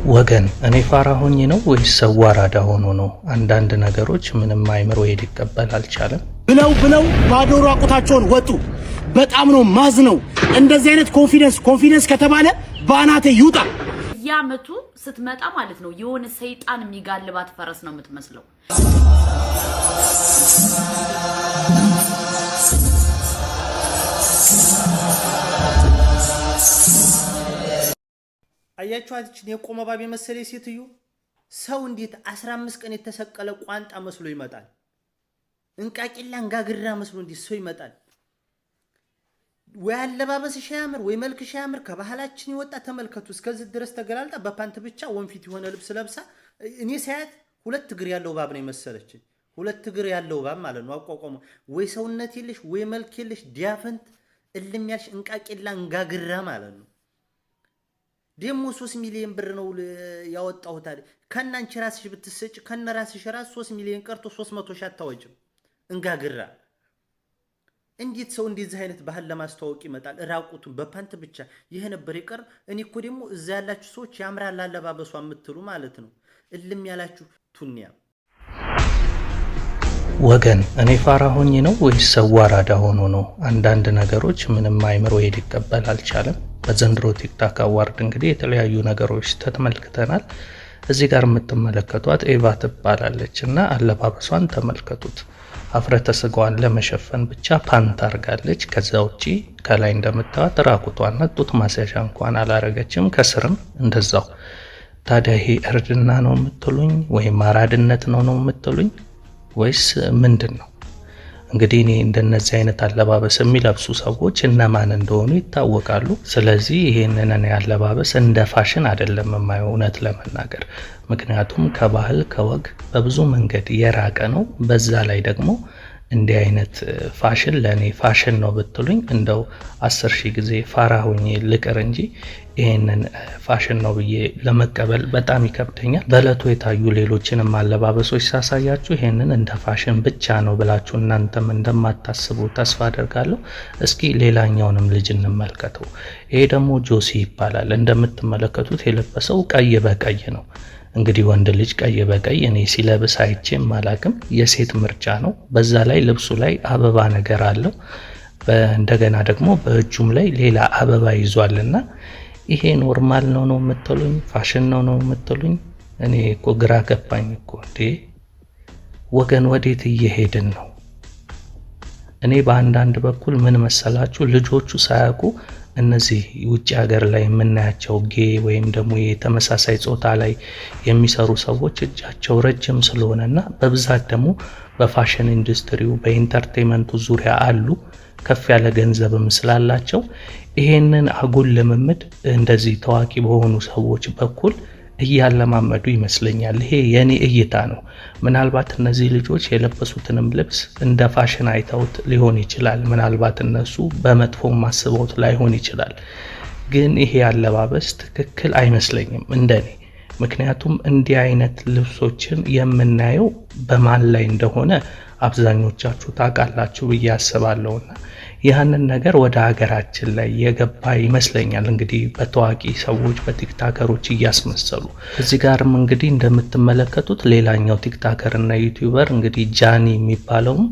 ወገን እኔ ፋራ ሆኜ ነው ወይስ ሰው አራዳ ሆኖ ነው? አንዳንድ ነገሮች ምንም አይምሮ ሊቀበል አልቻለም። ብለው ባዶ ራቁታቸውን ወጡ። በጣም ነው ማዝነው። እንደዚህ አይነት ኮንፊደንስ ከተባለ ባናተ ይውጣ። ያመቱ ስትመጣ ማለት ነው የሆነ ሰይጣን የሚጋልባት ፈረስ ነው የምትመስለው። አያችኋት እቺ የቆመ ባብ የመሰለ ሴትዩ ሰው እንዴት 15 ቀን የተሰቀለ ቋንጣ መስሎ ይመጣል? እንቃቂላ እንጋግራ መስሎ እንዴት ሰው ይመጣል? ወይ አለባበስሽ ያምር ወይ መልክሽ ያምር ከባህላችን ይወጣ። ተመልከቱ እስከዚህ ድረስ ተገላልጣ በፓንት ብቻ ወንፊት የሆነ ልብስ ለብሳ እኔ ሳያት ሁለት እግር ያለው ባብ ነው የመሰለች። ሁለት እግር ያለው ባብ ማለት ነው አቋቋሙ። ወይ ሰውነት የለሽ ወይ መልክ የለሽ ዲያፈንት እልም ያልሽ እንቃቂላ እንጋግራ ማለት ነው። ደሞ 3 ሚሊዮን ብር ነው ያወጣሁት አይደል? ከናንቺ ራስሽ ብትሰጭ ከነ ራስሽ ራስ 3 ሚሊዮን ቀርቶ 300 ሺህ አታወጭም። እንጋግራ እንዴት ሰው እንደዚህ አይነት ባህል ለማስተዋወቅ ይመጣል? ራቁቱን በፓንት ብቻ ይሄ ነበር ይቀር። እኔ እኮ ደሞ እዛ ያላችሁ ሰዎች ያምራል አለባበሷ የምትሉ ማለት ነው እልም ያላችሁ ቱኒያ ወገን እኔ ፋራ ሆኜ ነው ወይስ ሰው አራዳ ሆኖ ነው? አንዳንድ ነገሮች ምንም አይምሮ ሊቀበል አልቻለም። በዘንድሮ ቲክታክ አዋርድ እንግዲህ የተለያዩ ነገሮች ተመልክተናል። እዚህ ጋር የምትመለከቷት ኤቫ ትባላለች እና አለባበሷን ተመልከቱት። አፍረተ ስጋዋን ለመሸፈን ብቻ ፓንት አርጋለች። ከዛ ውጪ ከላይ እንደምታዩት ራቁቷን ጡት ማስያዣ እንኳን አላረገችም፣ ከስርም እንደዛው። ታዲያ ይሄ እርድና ነው የምትሉኝ ወይም አራድነት ነው የምትሉኝ ወይስ ምንድነው? እንግዲህ እኔ እንደነዚህ አይነት አለባበስ የሚለብሱ ሰዎች እነማን እንደሆኑ ይታወቃሉ። ስለዚህ ይሄንን አለባበስ እንደ ፋሽን አይደለም የማየው እውነት ለመናገር፣ ምክንያቱም ከባህል ከወግ በብዙ መንገድ የራቀ ነው። በዛ ላይ ደግሞ እንዲህ አይነት ፋሽን ለኔ ፋሽን ነው ብትሉኝ እንደው 10,000 ጊዜ ፋራ ሆኜ ልቅር እንጂ ይሄንን ፋሽን ነው ብዬ ለመቀበል በጣም ይከብደኛል። በእለቱ የታዩ ሌሎችንም አለባበሶች ሳሳያችሁ ይሄንን እንደ ፋሽን ብቻ ነው ብላችሁ እናንተም እንደማታስቡ ተስፋ አደርጋለሁ። እስኪ ሌላኛውንም ልጅ እንመልከተው። ይሄ ደግሞ ጆሲ ይባላል። እንደምትመለከቱት የለበሰው ቀይ በቀይ ነው። እንግዲህ ወንድ ልጅ ቀይ በቀይ እኔ ሲለብስ አይቼም አላቅም። የሴት ምርጫ ነው። በዛ ላይ ልብሱ ላይ አበባ ነገር አለው። እንደገና ደግሞ በእጁም ላይ ሌላ አበባ ይዟልና ይሄ ኖርማል ነው የምትሉኝ? ፋሽን ነው የምትሉኝ? እኔ እኮ ግራ ገባኝ እኮ። እንዴ ወገን ወዴት እየሄድን ነው? እኔ በአንዳንድ በኩል ምን መሰላችሁ ልጆቹ ሳያውቁ እነዚህ ውጭ ሀገር ላይ የምናያቸው ጌ ወይም ደግሞ የተመሳሳይ ጾታ ላይ የሚሰሩ ሰዎች እጃቸው ረጅም ስለሆነና በብዛት ደግሞ በፋሽን ኢንዱስትሪው በኢንተርቴይንመንቱ ዙሪያ አሉ ከፍ ያለ ገንዘብም ስላላቸው ይሄንን አጉል ልምምድ እንደዚህ ታዋቂ በሆኑ ሰዎች በኩል እያለማመዱ ይመስለኛል። ይሄ የኔ እይታ ነው። ምናልባት እነዚህ ልጆች የለበሱትንም ልብስ እንደ ፋሽን አይተውት ሊሆን ይችላል። ምናልባት እነሱ በመጥፎ ማስበውት ላይሆን ይችላል። ግን ይሄ አለባበስ ትክክል አይመስለኝም እንደኔ። ምክንያቱም እንዲህ አይነት ልብሶችን የምናየው በማን ላይ እንደሆነ አብዛኞቻችሁ ታውቃላችሁ ብዬ አስባለሁና ያንን ነገር ወደ ሀገራችን ላይ የገባ ይመስለኛል። እንግዲህ በታዋቂ ሰዎች በቲክታከሮች እያስመሰሉ እዚህ ጋርም እንግዲህ እንደምትመለከቱት ሌላኛው ቲክታከር እና ዩቲዩበር እንግዲህ ጃኒ የሚባለውም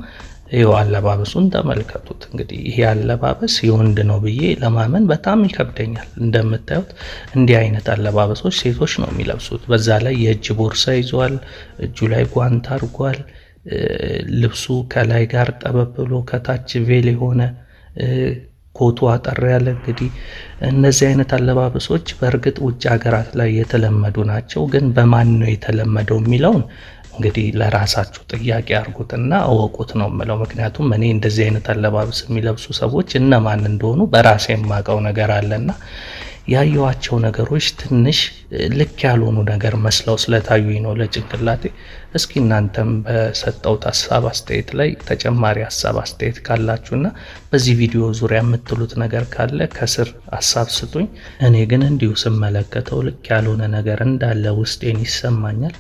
ይሄው አለባበሱን ተመልከቱት። እንግዲህ ይሄ አለባበስ የወንድ ነው ብዬ ለማመን በጣም ይከብደኛል። እንደምታዩት እንዲህ አይነት አለባበሶች ሴቶች ነው የሚለብሱት። በዛ ላይ የእጅ ቦርሳ ይዟል፣ እጁ ላይ ጓንት አድርጓል። ልብሱ ከላይ ጋር ጠበብ ብሎ ከታች ቬል የሆነ ኮቱ አጠር ያለ። እንግዲህ እነዚህ አይነት አለባበሶች በእርግጥ ውጭ ሀገራት ላይ የተለመዱ ናቸው። ግን በማን ነው የተለመደው የሚለውን እንግዲህ ለራሳችሁ ጥያቄ አድርጉትና አወቁት ነው የምለው። ምክንያቱም እኔ እንደዚህ አይነት አለባበስ የሚለብሱ ሰዎች እነማን እንደሆኑ በራሴ የማውቀው ነገር አለና ያየዋቸው ነገሮች ትንሽ ልክ ያልሆኑ ነገር መስለው ስለታዩኝ ነው ለጭንቅላቴ። እስኪ እናንተም በሰጠውት ሐሳብ አስተያየት ላይ ተጨማሪ ሐሳብ አስተያየት ካላችሁና በዚህ ቪዲዮ ዙሪያ የምትሉት ነገር ካለ ከስር ሐሳብ ስጡኝ። እኔ ግን እንዲሁ ስመለከተው ልክ ያልሆነ ነገር እንዳለ ውስጤን ይሰማኛል።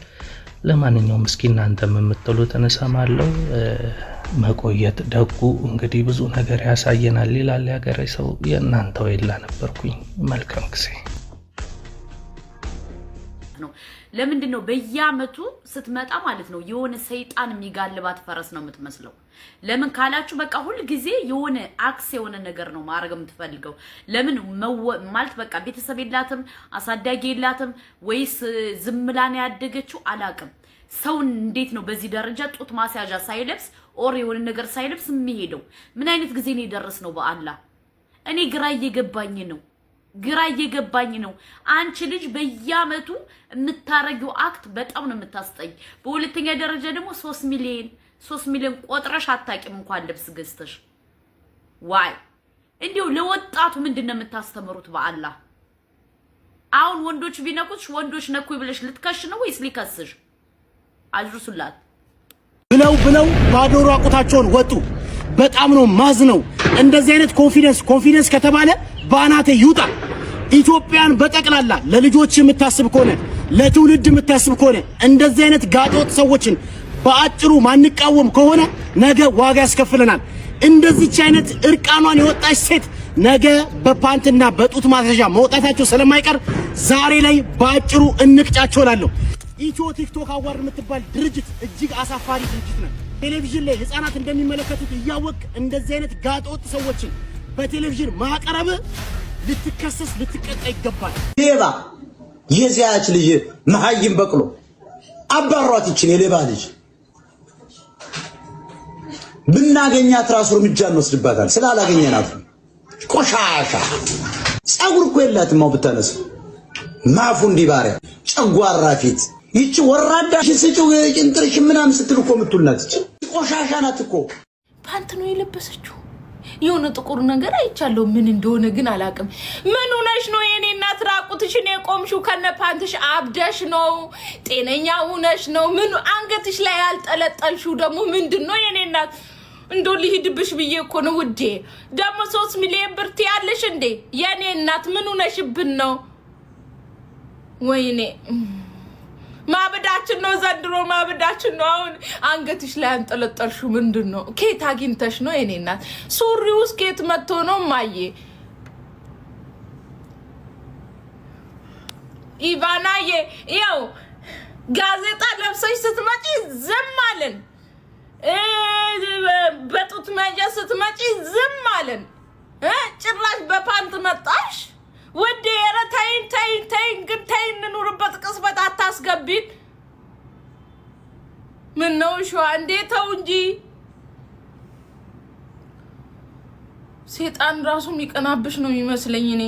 ለማንኛውም እስኪ እናንተም የምትሉትን እሰማለሁ። መቆየት ደጉ እንግዲህ ብዙ ነገር ያሳየናል ይላል ያገሬ ሰው። የእናንተው የላ ነበርኩኝ። መልካም ጊዜ ነው ለምንድነው በየአመቱ ስትመጣ ማለት ነው የሆነ ሰይጣን የሚጋልባት ፈረስ ነው የምትመስለው ለምን ካላችሁ በቃ ሁሉ ጊዜ የሆነ አክስ የሆነ ነገር ነው ማረግ የምትፈልገው ለምን ማለት በቃ ቤተሰብ የላትም አሳዳጊ የላትም ወይስ ዝምላን ያደገችው አላቅም ሰው እንዴት ነው በዚህ ደረጃ ጡት ማስያዣ ሳይለብስ ኦር የሆነ ነገር ሳይለብስ የሚሄደው ምን አይነት ጊዜ ነው የደረስነው በአላህ እኔ ግራ እየገባኝ ነው አንቺ ልጅ በየአመቱ የምታረጊው አክት በጣም ነው የምታስጠኝ በሁለተኛ ደረጃ ደግሞ 3 ሚሊዮን ቆጥረሽ አታቂም እንኳን ልብስ ገዝተሽ ዋይ እንዴው ለወጣቱ ምንድነው የምታስተምሩት በአላህ አሁን ወንዶች ቢነኩሽ ወንዶች ነኩ ይብለሽ ልትከሽ ነው ወይስ ሊከስሽ አጅሩሱላት ብለው ባዶ ራቁታቸውን ወጡ በጣም ነው ማዝነው እንደዚህ አይነት ኮንፊደንስ ከተባለ ባናቴ ይውጣ ኢትዮጵያን በጠቅላላ ለልጆች የምታስብ ከሆነ ለትውልድ የምታስብ ከሆነ እንደዚህ አይነት ጋጦት ሰዎችን በአጭሩ ማንቃወም ከሆነ ነገ ዋጋ ያስከፍለናል እንደዚህች አይነት እርቃኗን የወጣች ሴት ነገ በፓንትና በጡት ማስያዣ መውጣታቸው ስለማይቀር ዛሬ ላይ በአጭሩ እንቅጫቸውላለሁ ኢትዮ ቲክቶክ አዋርድ የምትባል ድርጅት እጅግ አሳፋሪ ድርጅት ነው ቴሌቪዥን ላይ ህፃናት እንደሚመለከቱት እያወቅ እንደዚህ አይነት ጋጦት ሰዎችን በቴሌቪዥን ማቀረብ ልትከሰስ ልትቀጣ ይገባል ሌባ የዚያች ልጅ መሀይም በቅሎ አባሯት ይችን የሌባ ልጅ ብናገኛት ራሱ እርምጃ እንወስድባታል ስላላገኘናት ቆሻሻ ጸጉር እኮ የላትም ብታነስ ማፉ እንዲባሪያ ጨጓራ ፊት ይቺ ወራዳ ሽስጭው እንጥርሽ ምናምን ስትል እኮ ምትውልናት ይቺ ቆሻሻ ናት እኮ ፓንት ነው የለበሰችው የሆነ ጥቁር ነገር አይቻለው ምን እንደሆነ ግን አላቅም ምን ሆነሽ ነው የኔ እናት ራቁትሽን የቆምሽው ከነ ፓንትሽ አብደሽ ነው ጤነኛ ሆነሽ ነው ምን አንገትሽ ላይ ያልጠለጠልሽው ደግሞ ምንድነው የኔ እናት እንዶ ሊሄድብሽ ብዬ እኮ ነው ውዴ ደግሞ 3 ሚሊዮን ብር ትያለሽ እንዴ የኔ እናት ምን ሆነሽብን ነው ወይኔ ማበዳችን ነው ዘንድሮ ማበዳችን ነው አሁን አንገትሽ ላይ አንጠለጠልሽው ምንድነው ኬት አግኝተሽ ነው የኔ እናት ሱሪውስ ኬት መጥቶ ነው ማዬ ኢቫናዬ ያው ጋዜጣ ለብሰሽ ስትመጪ ዝም አለን በጡት መጃ ስትመጪ ዝም አለን ጭራሽ በፓንት መጣሽ ወደ የረታይን ግን ታይን ኑርበት ቅስበት አታስገቢን ምን ነው ሸዋ እንዴተው እንጂ ሴጣን ራሱ የሚቀናብሽ ነው የሚመስለኝ እኔ